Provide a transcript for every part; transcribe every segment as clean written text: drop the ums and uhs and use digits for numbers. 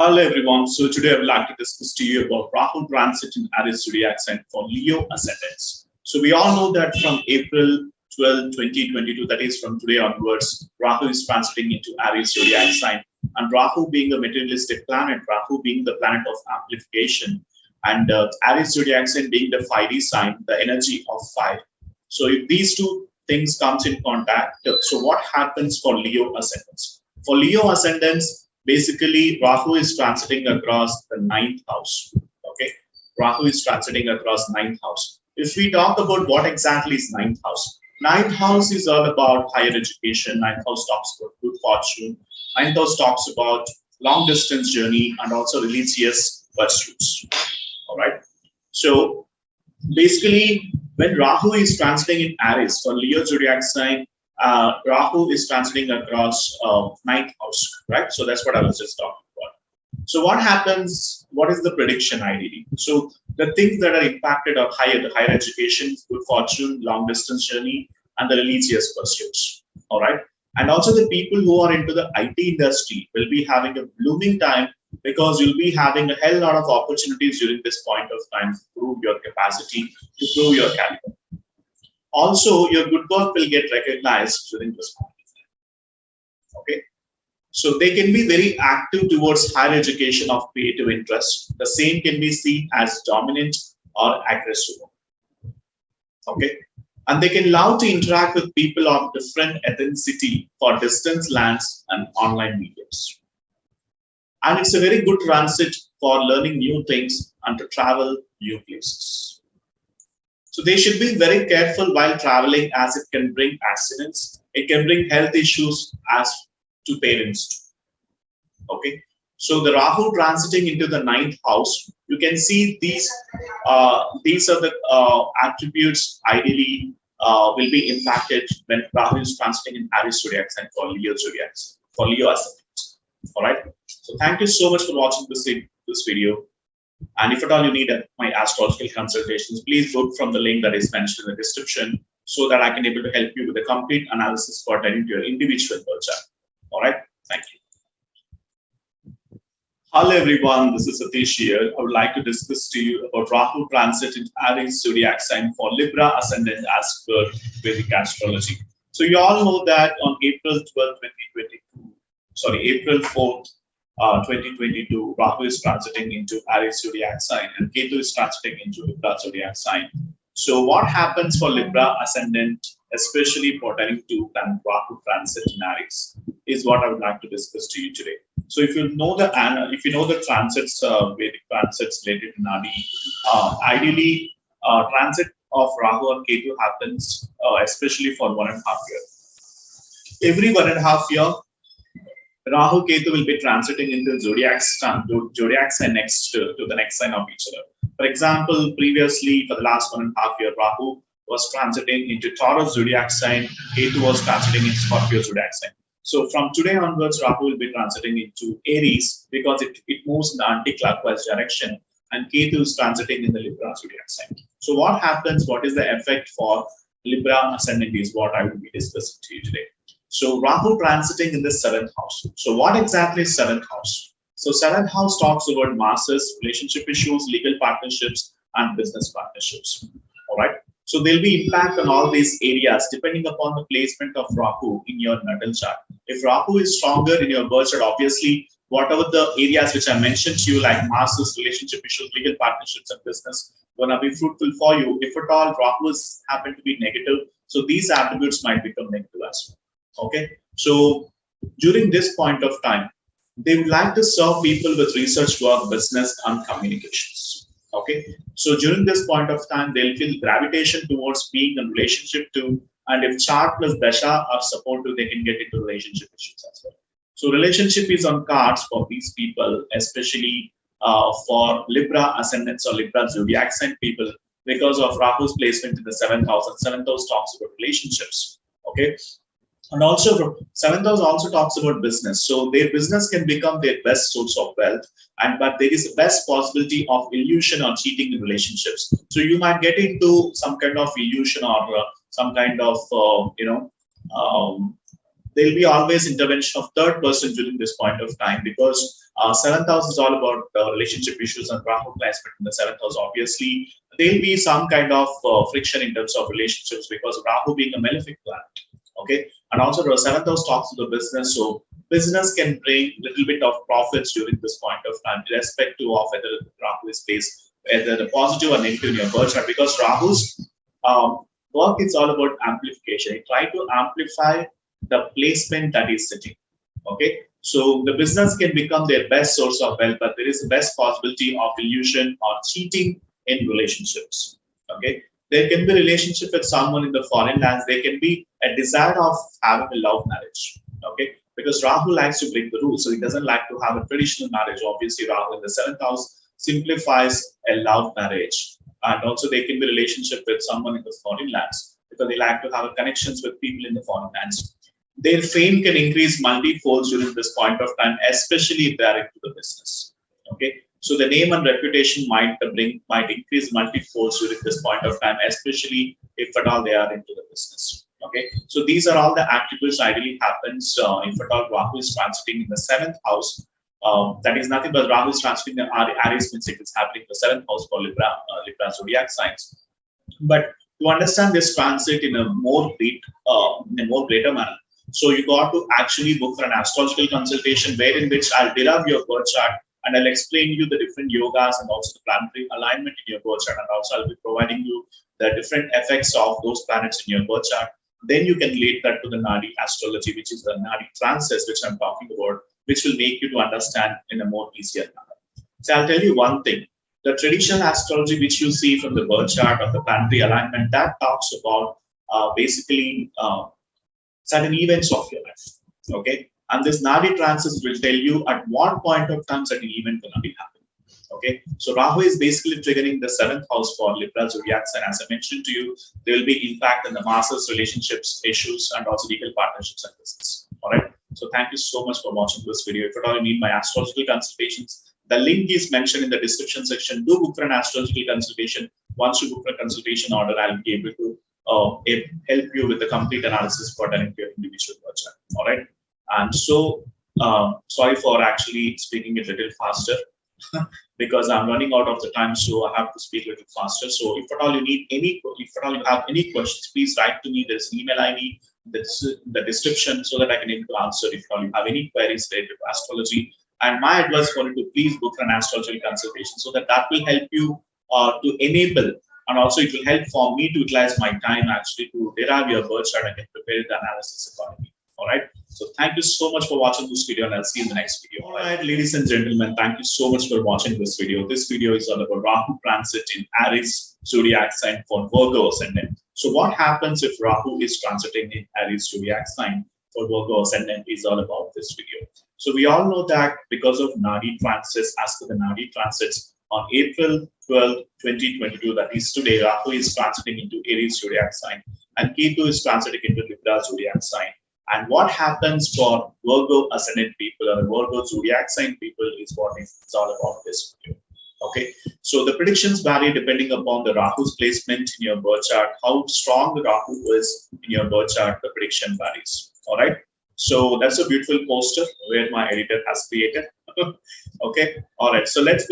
Hello everyone. So today I would like to discuss to you about Rahu transit in Aries zodiac sign for Leo ascendants. So we all know that from April 12, 2022, that is from today onwards, Rahu is transiting into Aries zodiac sign. And Rahu being a materialistic planet, Rahu being the planet of amplification, and Aries zodiac sign being the 5D sign, the energy of fire. So if these two things comes in contact, so what happens for Leo ascendants? For Leo ascendants, basically, Rahu is transiting across the ninth house. Okay, Rahu is transiting across ninth house. If we talk about what exactly is ninth house is all about higher education. Ninth house talks about good fortune. Ninth house talks about long distance journey and also religious pursuits. All right. So basically, when Rahu is transiting in Aries for Leo zodiac sign, Rahu is transiting across ninth house, right? So that's what I was just talking about. So what happens? What is the prediction ideally? So the things that are impacted are the higher education, good fortune, long distance journey, and the religious pursuits. All right, and also the people who are into the IT industry will be having a blooming time because you'll be having a hell lot of opportunities during this point of time to prove your capacity, to prove your caliber. Also, your good work will get recognized during this point of time. Okay, so they can be very active towards higher education of creative interest. The same can be seen as dominant or aggressive. Okay, and they can love to interact with people of different ethnicity for distance lands and online mediums. And it's a very good transit for learning new things and to travel new places. So they should be very careful while traveling as it can bring accidents. It can bring health issues as to parents. Okay. So the Rahu transiting into the ninth house, you can see these are the attributes ideally will be impacted when Rahu is transiting in Aries zodiac sign for Leo zodiac, for Leo ascendants. All right. So thank you so much for watching this video. And if at all you need my astrological consultations, please book from the link that is mentioned in the description so that I can able to help you with a complete analysis pertaining to your individual birth chart. All right. Thank you. Hello everyone, this is Satish here. I would like to discuss to you about Rahu transit in Aries zodiac sign for Libra ascendant as per Vedic astrology. So you all know that on April 4th, 2022, Rahu is transiting into Aries zodiac sign and Ketu is transiting into Libra zodiac sign. So what happens for Libra ascendant, especially pertaining to Rahu transit in Aries, is what I would like to discuss to you today. So if you know the transits, Vedic transits related to Nadi, ideally transit of Rahu and Ketu happens especially for 1.5 years. Every 1.5 years, Rahu Ketu will be transiting into zodiac sign next to the next sign of each other. For example, previously for the last 1.5 years, Rahu was transiting into Taurus zodiac sign, Ketu was transiting into Scorpio zodiac sign. So from today onwards, Rahu will be transiting into Aries because it moves in the anti-clockwise direction, and Ketu is transiting in the Libra zodiac sign. So what happens? What is the effect for Libra ascendant is what I will be discussing to you today. So Rahu transiting in the 7th house. So what exactly is 7th house? So 7th house talks about masses, relationship issues, legal partnerships, and business partnerships. All right. So there'll be impact on all these areas depending upon the placement of Rahu in your natal chart. If Rahu is stronger in your birth chart, obviously, whatever the areas which I mentioned to you, like masses, relationship issues, legal partnerships, and business, gonna be fruitful for you. If at all Rahu is happen to be negative, so these attributes might become negative as well. Okay, so during this point of time, they would like to serve people with research work, business, and communications. Okay, so during this point of time, they'll feel gravitation towards being in relationship to, and if chart plus Dasha are supportive, they can get into relationship issues as well. So relationship is on cards for these people, especially for Libra ascendants or Libra zodiac sign people, because of Rahu's placement in the 7th house, and 7th house talks about relationships. Okay. And also, 7th house also talks about business. So their business can become their best source of wealth, but there is a best possibility of illusion or cheating in relationships. So you might get into some kind of illusion or some kind of There will be always intervention of third person during this point of time, because seventh house is all about relationship issues, and Rahu placement in the seventh house. Obviously, there will be some kind of friction in terms of relationships, because Rahu being a malefic planet. Okay, and also the seventh house talks to the business, so business can bring little bit of profits during this point of time, irrespective of whether Rahu is placed, whether the positive or negative in your birth chart, because Rahu's work is all about amplification. It try to amplify the placement that is sitting. Okay, so the business can become their best source of wealth, but there is the best possibility of illusion or cheating in relationships. Okay, there can be relationship with someone in the foreign lands. There can be a desire of having a love marriage. Okay, because Rahu likes to break the rules, so he doesn't like to have a traditional marriage. Obviously, Rahu in the seventh house simplifies a love marriage, and also there can be relationship with someone in the foreign lands, because they like to have connections with people in the foreign lands. Their fame can increase multi-folds during this point of time, especially if they are into the business. Okay, so the name and reputation might increase multi-folds during this point of time, especially if at all they are into the business. Okay, so these are all the attributes ideally happens if at all Rahu is transiting in the seventh house. That is nothing but Rahu is transiting the Aries, means it is happening in the seventh house for Libra zodiac signs. But to understand this transit in a more greater manner, so you got to actually book for an astrological consultation, wherein which I'll derive your birth chart and I'll explain you the different yogas and also the planetary alignment in your birth chart, and also I'll be providing you the different effects of those planets in your birth chart. Then you can relate that to the Nadi astrology, which is the Nadi transits, which I'm talking about, which will make you to understand in a more easier manner. So I'll tell you one thing. The traditional astrology, which you see from the birth chart of the planetary alignment, that talks about basically certain events of your life. Okay, and this Nadi transits will tell you at what point of time certain event will be happening. Okay, so Rahu is basically triggering the seventh house for Libra zodiac sign. As I mentioned to you, there will be impact in the masters, relationships, issues, and also legal partnerships and business. All right. So thank you so much for watching this video. If at all you need my astrological consultations, the link is mentioned in the description section. Do book for an astrological consultation. Once you book for a consultation order, I'll be able to help you with the complete analysis for your individual birth chart. All right. And so sorry for actually speaking a little faster because I'm running out of the time, so I have to speak a little faster. So if at all you need if at all you have any questions, please write to me. There's an email ID that's in the description, so that I can able to answer if at all you have any queries related to astrology. And my advice for you to please book an astrological consultation, so that will help you to enable, and also it will help for me to utilize my time actually to derive your birth chart and get prepared the analysis accordingly. All right. So thank you so much for watching this video, and I'll see you in the next video. All right, ladies and gentlemen, thank you so much for watching this video. This video is all about Rahu transit in Aries zodiac sign for Virgo ascendant. So what happens if Rahu is transiting in Aries zodiac sign for Virgo ascendant is all about this video. So we all know that because of Nadi transits, as per the Nadi transits, on April 12, 2022, that is today, Rahu is transiting into Aries zodiac sign and Ketu is transiting into Libra zodiac sign. And what happens for Virgo ascendant people or Virgo zodiac sign people is what it's all about this video. Okay, so the predictions vary depending upon the Rahu's placement in your birth chart. How strong the Rahu is in your birth chart, the prediction varies. All right, so that's a beautiful poster where my editor has created. Okay, all right, so let's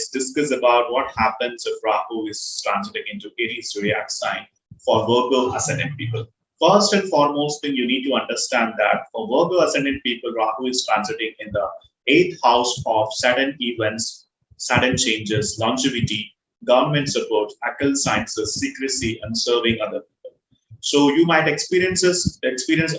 discuss about what happens if Rahu is transiting into Aries zodiac sign for Virgo ascendant people. First and foremost thing you need to understand that for Virgo ascendant people, Rahu is transiting in the 8th house of sudden events, sudden changes, longevity, government support, occult sciences, secrecy, and serving other people. So you might experience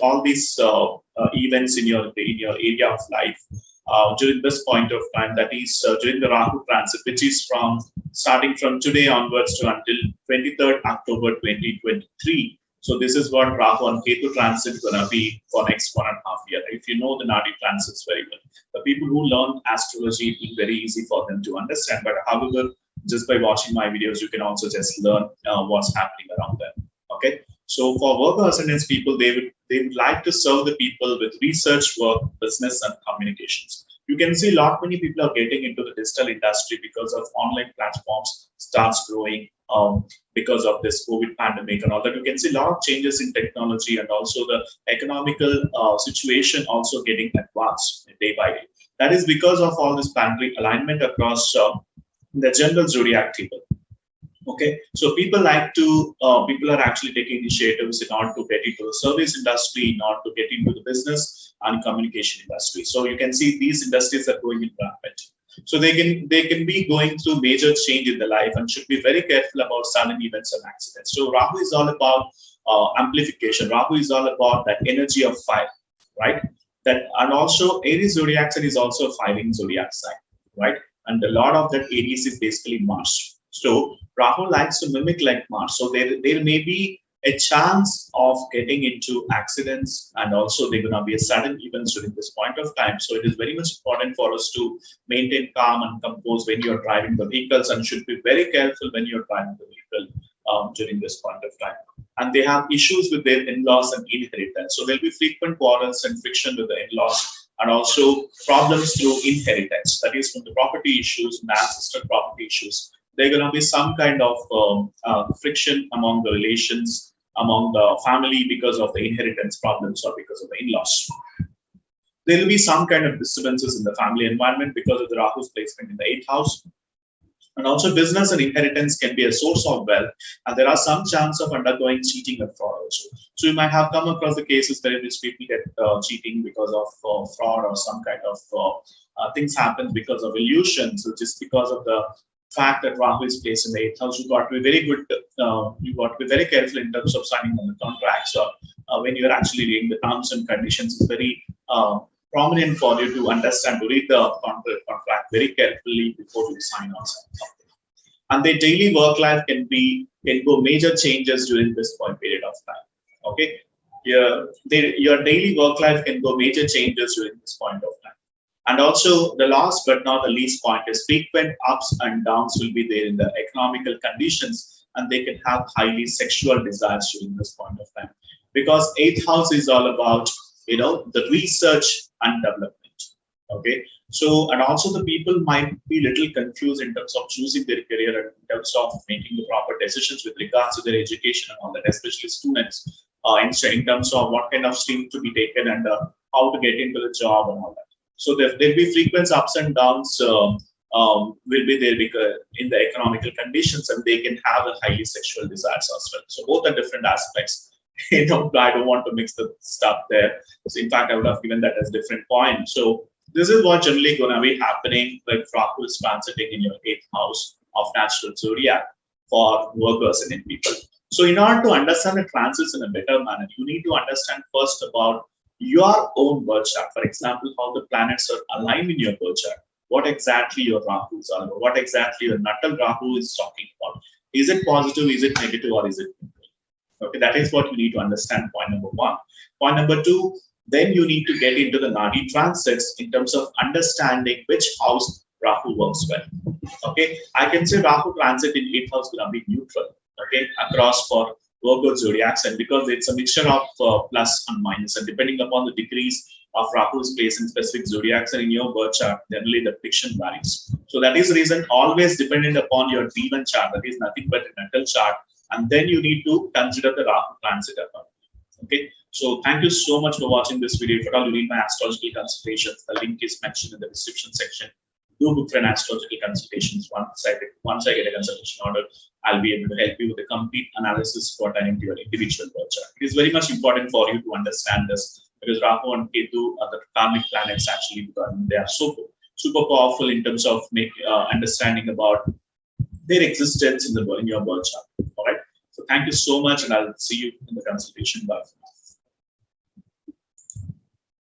all these events in your area of life during this point of time. That is during the Rahu transit, which is starting from today onwards to until 23rd October 2023. So this is what Rahu and Ketu transit is going to be for next 1.5 years. If you know the Nadi transits very well, the people who learn astrology, it will be very easy for them to understand. But however, just by watching my videos, you can also just learn what's happening around them. Okay. So for Virgo ascendants people, they would like to serve the people with research work, business, and communications. You can see many people are getting into the digital industry because of online platforms starts growing. because of this COVID pandemic and all that. You can see a lot of changes in technology and also the economical situation also getting advanced day by day. That is because of all this planetary alignment across the general zodiac table. Okay, so people people are actually taking initiatives in order to get into the service industry, in order to get into the business and communication industry. So you can see these industries are going in rapid. So they can be going through major change in their life and should be very careful about sudden events and accidents. So Rahu is all about amplification. Rahu is all about that energy of fire, right? That, and also Aries zodiac sign is also a firing zodiac sign, right? And a lot of that Aries is basically Mars. So Rahu likes to mimic like Mars. So there may be a chance of getting into accidents, and also there are going to be a sudden events during this point of time. So it is very much important for us to maintain calm and compose when you're driving the vehicles, and should be very careful when you're driving the vehicle during this point of time. And they have issues with their in-laws and inheritance. So there'll be frequent quarrels and friction with the in-laws, and also problems through inheritance. That is from the property issues and ancestral property issues. There are going to be some kind of friction among the relations, among the family because of the inheritance problems or because of the in-laws. There will be some kind of disturbances in the family environment because of the Rahu's placement in the 8th house. And also business and inheritance can be a source of wealth, and there are some chance of undergoing cheating and fraud also. So you might have come across the cases where these people get cheating because of fraud, or some kind of things happen because of illusion. So just because of the fact that Rahu is placed in the 8th house, you got to be very good. You got to be very careful in terms of signing on the contracts, or when you're actually reading the terms and conditions. It's very prominent for you to understand, to read the contract very carefully before you sign on something. And their daily work life can go major changes during this period of time. Okay, your daily work life can go major changes during this point of time. And also the last but not the least point is frequent ups and downs will be there in the economical conditions, and they can have highly sexual desires during this point of time, because 8th house is all about the research and development. Okay, so and also the people might be little confused in terms of choosing their career and in terms of making the proper decisions with regards to their education and all that, especially students in terms of what kind of stream to be taken and how to get into the job and all that. So there'll be frequent ups and downs will be there because in the economical conditions, and they can have a highly sexual desires as well. So both are different aspects. I don't want to mix the stuff there. So in fact, I would have given that as different points. So this is what generally going to be happening, like Rahu is transiting in your 8th house of natural zodiac for VIRGO ascendant people. So in order to understand the transits in a better manner, you need to understand first about your own birth chart. For example, how the planets are aligned in your birth chart. What exactly your Rahu is all about. What exactly your natal Rahu is talking about. Is it positive, is it negative, or is it neutral? Okay, that is what you need to understand, point number 1. Point number 2, then you need to get into the Nadi transits in terms of understanding which house Rahu works well. Okay, I can say Rahu transit in 8th house will be neutral, okay, across for VIRGO zodiac sign, because it's a mixture of plus and minus, and depending upon the degrees of Rahu's place in specific zodiac sign in your birth chart, generally the prediction varies. So that is the reason, always dependent upon your D1 chart, that is nothing but a natal chart, and then you need to consider the Rahu transit. Okay, so thank you so much for watching this video. If at all you need my astrological consultations, the link is mentioned in the description section. Do book for an astrological consultations. Once I get a consultation order, I'll be able to help you with a complete analysis pertaining to your individual birth chart. It is very much important for you to understand this, because Rahu and Ketu are the karmic planets actually, because they are super powerful in terms of understanding about their existence in your birth chart. All right. So thank you so much, and I'll see you in the consultation. Bye for now.